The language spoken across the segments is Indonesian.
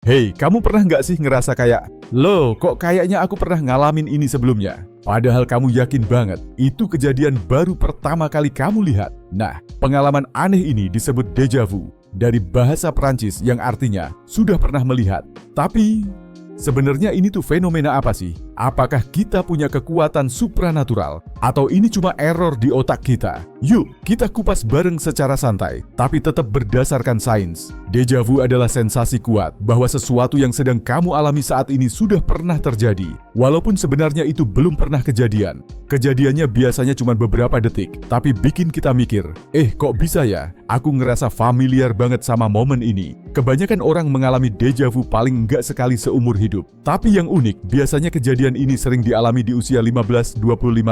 Hei, kamu pernah nggak sih ngerasa kayak, loh kok kayaknya aku pernah ngalamin ini sebelumnya? Padahal kamu yakin banget, itu kejadian baru pertama kali kamu lihat. Nah, pengalaman aneh ini disebut déjà vu, dari bahasa Prancis yang artinya sudah pernah melihat. Tapi, sebenarnya ini tuh fenomena apa sih? Apakah kita punya kekuatan supranatural? Atau ini cuma error di otak kita? Yuk, kita kupas bareng secara santai, tapi tetap berdasarkan sains. Déjà vu adalah sensasi kuat bahwa sesuatu yang sedang kamu alami saat ini sudah pernah terjadi, walaupun sebenarnya itu belum pernah kejadian. Kejadiannya biasanya cuma beberapa detik, tapi bikin kita mikir, kok bisa ya? Aku ngerasa familiar banget sama momen ini. Kebanyakan orang mengalami déjà vu paling enggak sekali seumur hidup. Tapi yang unik, biasanya kejadian ini sering dialami di usia 15-25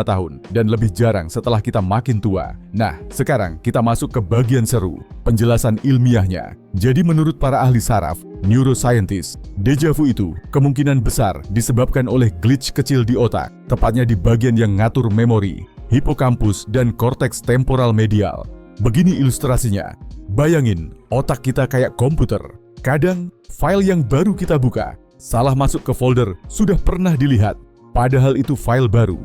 tahun, dan lebih jarang setelah kita makin tua. Nah, sekarang kita masuk ke bagian seru, penjelasan ilmiahnya. Jadi menurut para ahli saraf, neuroscientist, déjà vu itu kemungkinan besar disebabkan oleh glitch kecil di otak, tepatnya di bagian yang ngatur memori, hipokampus dan korteks temporal medial. Begini ilustrasinya, bayangin otak kita kayak komputer. Kadang, file yang baru kita buka, salah masuk ke folder sudah pernah dilihat, padahal itu file baru.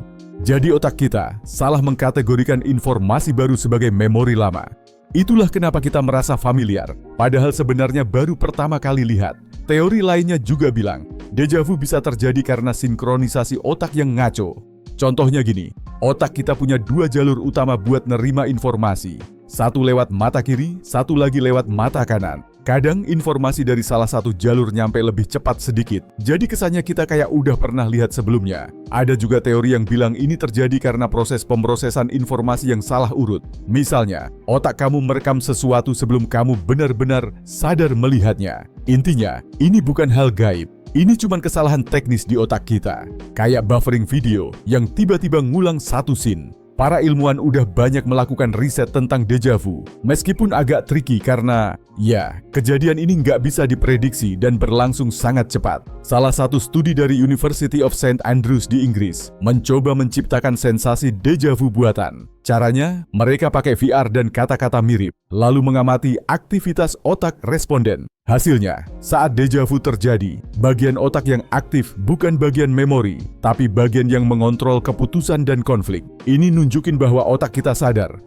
Jadi otak kita salah mengkategorikan informasi baru sebagai memori lama. Itulah kenapa kita merasa familiar, padahal sebenarnya baru pertama kali lihat. Teori lainnya juga bilang, déjà vu bisa terjadi karena sinkronisasi otak yang ngaco. Contohnya gini, otak kita punya dua jalur utama buat nerima informasi. Satu lewat mata kiri, satu lagi lewat mata kanan. Kadang informasi dari salah satu jalur nyampe lebih cepat sedikit, jadi kesannya kita kayak udah pernah lihat sebelumnya. Ada juga teori yang bilang ini terjadi karena proses pemrosesan informasi yang salah urut. Misalnya, otak kamu merekam sesuatu sebelum kamu benar-benar sadar melihatnya. Intinya, ini bukan hal gaib. Ini cuma kesalahan teknis di otak kita. Kayak buffering video yang tiba-tiba ngulang satu scene. Para ilmuwan udah banyak melakukan riset tentang déjà vu, meskipun agak tricky karena, ya, kejadian ini nggak bisa diprediksi dan berlangsung sangat cepat. Salah satu studi dari University of St. Andrews di Inggris mencoba menciptakan sensasi déjà vu buatan. Caranya, mereka pakai VR dan kata-kata mirip, lalu mengamati aktivitas otak responden. Hasilnya, saat déjà vu terjadi, bagian otak yang aktif bukan bagian memori, tapi bagian yang mengontrol keputusan dan konflik. Ini nunjukin bahwa otak kita sadar,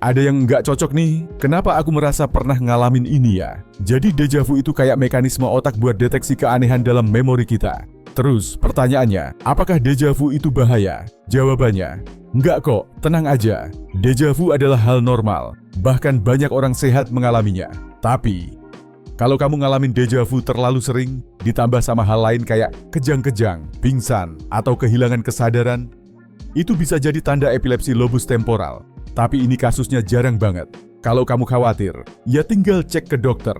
ada yang nggak cocok nih, kenapa aku merasa pernah ngalamin ini ya? Jadi déjà vu itu kayak mekanisme otak buat deteksi keanehan dalam memori kita. Terus, pertanyaannya, apakah déjà vu itu bahaya? Jawabannya, enggak kok, tenang aja. Déjà vu adalah hal normal, bahkan banyak orang sehat mengalaminya. Tapi, kalau kamu ngalamin déjà vu terlalu sering, ditambah sama hal lain kayak kejang-kejang, pingsan, atau kehilangan kesadaran, itu bisa jadi tanda epilepsi lobus temporal. Tapi ini kasusnya jarang banget. Kalau kamu khawatir, ya tinggal cek ke dokter.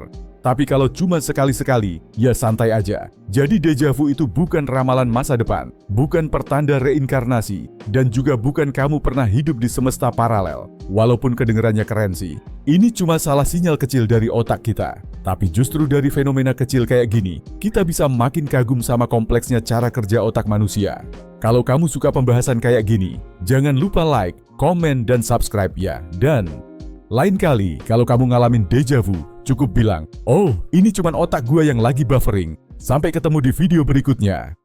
Tapi kalau cuma sekali-sekali, ya santai aja. Jadi déjà vu itu bukan ramalan masa depan, bukan pertanda reinkarnasi, dan juga bukan kamu pernah hidup di semesta paralel. Walaupun kedengarannya keren sih, ini cuma salah sinyal kecil dari otak kita. Tapi justru dari fenomena kecil kayak gini, kita bisa makin kagum sama kompleksnya cara kerja otak manusia. Kalau kamu suka pembahasan kayak gini, jangan lupa like, komen, dan subscribe ya. Dan lain kali, kalau kamu ngalamin déjà vu, cukup bilang, oh, ini cuma otak gua yang lagi buffering. Sampai ketemu di video berikutnya.